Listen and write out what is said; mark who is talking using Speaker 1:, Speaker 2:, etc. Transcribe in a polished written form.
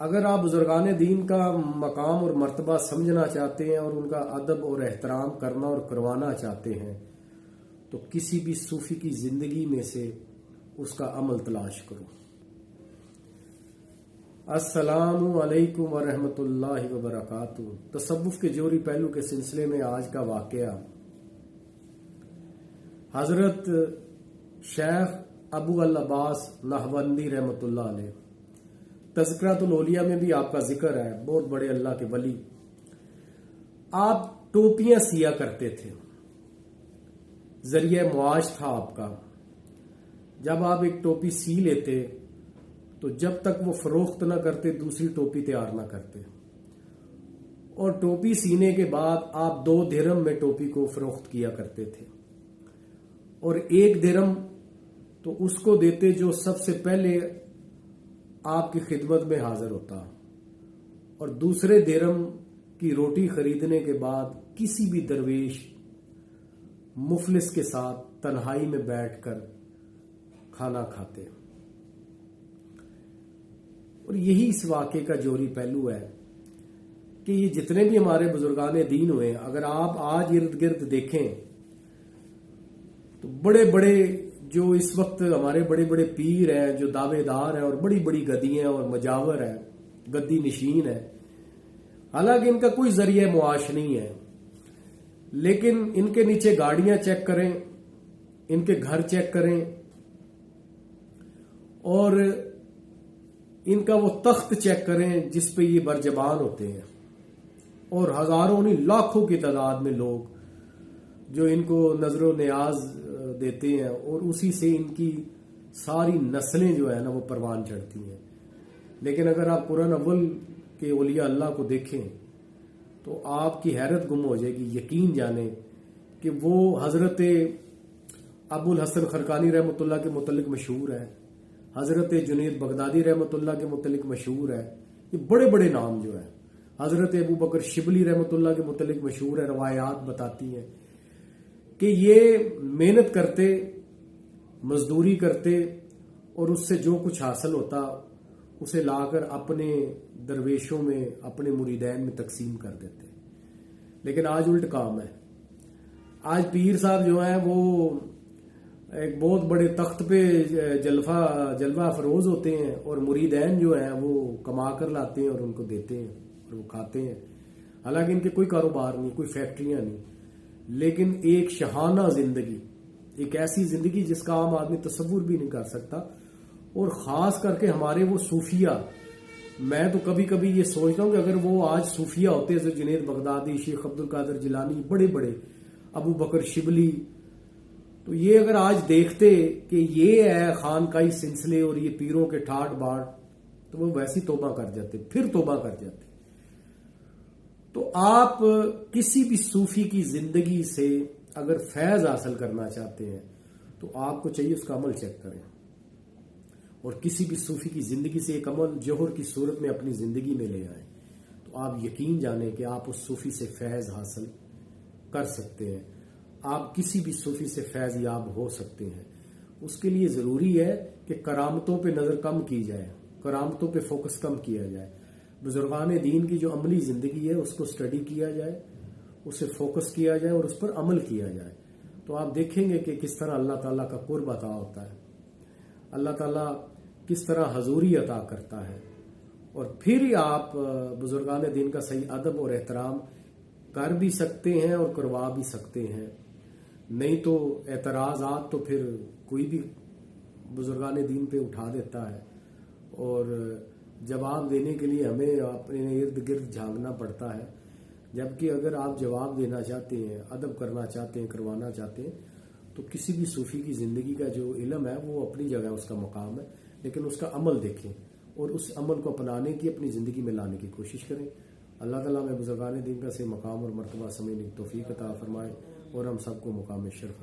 Speaker 1: اگر آپ بزرگان دین کا مقام اور مرتبہ سمجھنا چاہتے ہیں اور ان کا ادب اور احترام کرنا اور کروانا چاہتے ہیں تو کسی بھی صوفی کی زندگی میں سے اس کا عمل تلاش کرو۔ السلام علیکم ورحمۃ اللہ وبرکاتہ۔ تصوف کے جوہری پہلو کے سلسلے میں آج کا واقعہ حضرت شیخ ابو العباس نہوندی رحمۃ اللہ علیہ، تذکرۃ الاولیاء میں بھی آپ کا ذکر ہے، بہت بڑے اللہ کے ولی۔ آپ ٹوپیاں سیا کرتے تھے، ذریعہ معاش تھا آپ کا۔ جب آپ ایک ٹوپی سی لیتے تو جب تک وہ فروخت نہ کرتے دوسری ٹوپی تیار نہ کرتے، اور ٹوپی سینے کے بعد آپ 2 درہم میں ٹوپی کو فروخت کیا کرتے تھے، اور 1 درہم تو اس کو دیتے جو سب سے پہلے آپ کی خدمت میں حاضر ہوتا، اور دوسرے درہم کی روٹی خریدنے کے بعد کسی بھی درویش مفلس کے ساتھ تنہائی میں بیٹھ کر کھانا کھاتے۔ اور یہی اس واقعے کا جوہری پہلو ہے کہ یہ جتنے بھی ہمارے بزرگان دین ہوئے، اگر آپ آج ارد گرد دیکھیں تو بڑے بڑے جو اس وقت ہمارے بڑے بڑے پیر ہیں، جو دعوے دار ہیں اور بڑی بڑی گدیاں اور مجاور ہیں، گدی نشین ہیں، حالانکہ ان کا کوئی ذریعہ معاش نہیں ہے، لیکن ان کے نیچے گاڑیاں چیک کریں، ان کے گھر چیک کریں، اور ان کا وہ تخت چیک کریں جس پہ یہ برجبان ہوتے ہیں، اور ہزاروں نہیں لاکھوں کی تعداد میں لوگ جو ان کو نظر و نیاز دیتے ہیں، اور اسی سے ان کی ساری نسلیں جو ہے نا وہ پروان چڑھتی ہیں۔ لیکن اگر آپ قرآن اول کے اولیاء اللہ کو دیکھیں تو آپ کی حیرت گم ہو جائے گی۔ یقین جانیں کہ وہ حضرت ابو الحسن خرقانی رحمۃ اللہ کے متعلق مشہور ہے، حضرت جنید بغدادی رحمۃ اللہ کے متعلق مشہور ہے، یہ بڑے بڑے نام جو ہے، حضرت ابو بکر شبلی رحمۃ اللہ کے متعلق مشہور ہے، روایات بتاتی ہیں کہ یہ محنت کرتے، مزدوری کرتے، اور اس سے جو کچھ حاصل ہوتا اسے لا کر اپنے درویشوں میں، اپنے مریدین میں تقسیم کر دیتے۔ لیکن آج الٹ کام ہے۔ آج پیر صاحب جو ہیں وہ ایک بہت بڑے تخت پہ جلوہ افروز ہوتے ہیں، اور مریدین جو ہیں وہ کما کر لاتے ہیں اور ان کو دیتے ہیں اور وہ کھاتے ہیں، حالانکہ ان کے کوئی کاروبار نہیں، کوئی فیکٹریاں نہیں، لیکن ایک شاہانہ زندگی، ایک ایسی زندگی جس کا عام آدمی تصور بھی نہیں کر سکتا۔ اور خاص کر کے ہمارے وہ صوفیہ، میں تو کبھی کبھی یہ سوچتا ہوں کہ اگر وہ آج صوفیہ ہوتے جو جنید بغدادی، شیخ عبد القادر جیلانی، بڑے بڑے ابو بکر شبلی، تو یہ اگر آج دیکھتے کہ یہ ہے خانقاہی سلسلے اور یہ پیروں کے ٹھاٹ باٹ، تو وہ ویسی توبہ کر جاتے، پھر توبہ کر جاتے۔ تو آپ کسی بھی صوفی کی زندگی سے اگر فیض حاصل کرنا چاہتے ہیں تو آپ کو چاہیے اس کا عمل چیک کریں، اور کسی بھی صوفی کی زندگی سے ایک عمل جوہر کی صورت میں اپنی زندگی میں لے آئیں، تو آپ یقین جانیں کہ آپ اس صوفی سے فیض حاصل کر سکتے ہیں، آپ کسی بھی صوفی سے فیض یاب ہو سکتے ہیں۔ اس کے لیے ضروری ہے کہ کرامتوں پہ نظر کم کی جائے، کرامتوں پہ فوکس کم کیا جائے، بزرگان دین کی جو عملی زندگی ہے اس کو اسٹڈی کیا جائے، اسے فوکس کیا جائے اور اس پر عمل کیا جائے، تو آپ دیکھیں گے کہ کس طرح اللہ تعالیٰ کا قرب عطا ہوتا ہے، اللہ تعالیٰ کس طرح حضوری عطا کرتا ہے، اور پھر ہی آپ بزرگان دین کا صحیح ادب اور احترام کر بھی سکتے ہیں اور کروا بھی سکتے ہیں۔ نہیں تو اعتراضات تو پھر کوئی بھی بزرگان دین پہ اٹھا دیتا ہے، اور جواب دینے کے لیے ہمیں اپنے ارد گرد جھانکنا پڑتا ہے، جبکہ اگر آپ جواب دینا چاہتے ہیں، ادب کرنا چاہتے ہیں، کروانا چاہتے ہیں، تو کسی بھی صوفی کی زندگی کا جو علم ہے وہ اپنی جگہ اس کا مقام ہے، لیکن اس کا عمل دیکھیں اور اس عمل کو اپنانے کی، اپنی زندگی میں لانے کی کوشش کریں۔ اللہ تعالیٰ میں بزرگان دین کا سے مقام اور مرتبہ سمجھنے کی توفیق عطا فرمائے، اور ہم سب کو مقام شرف عطا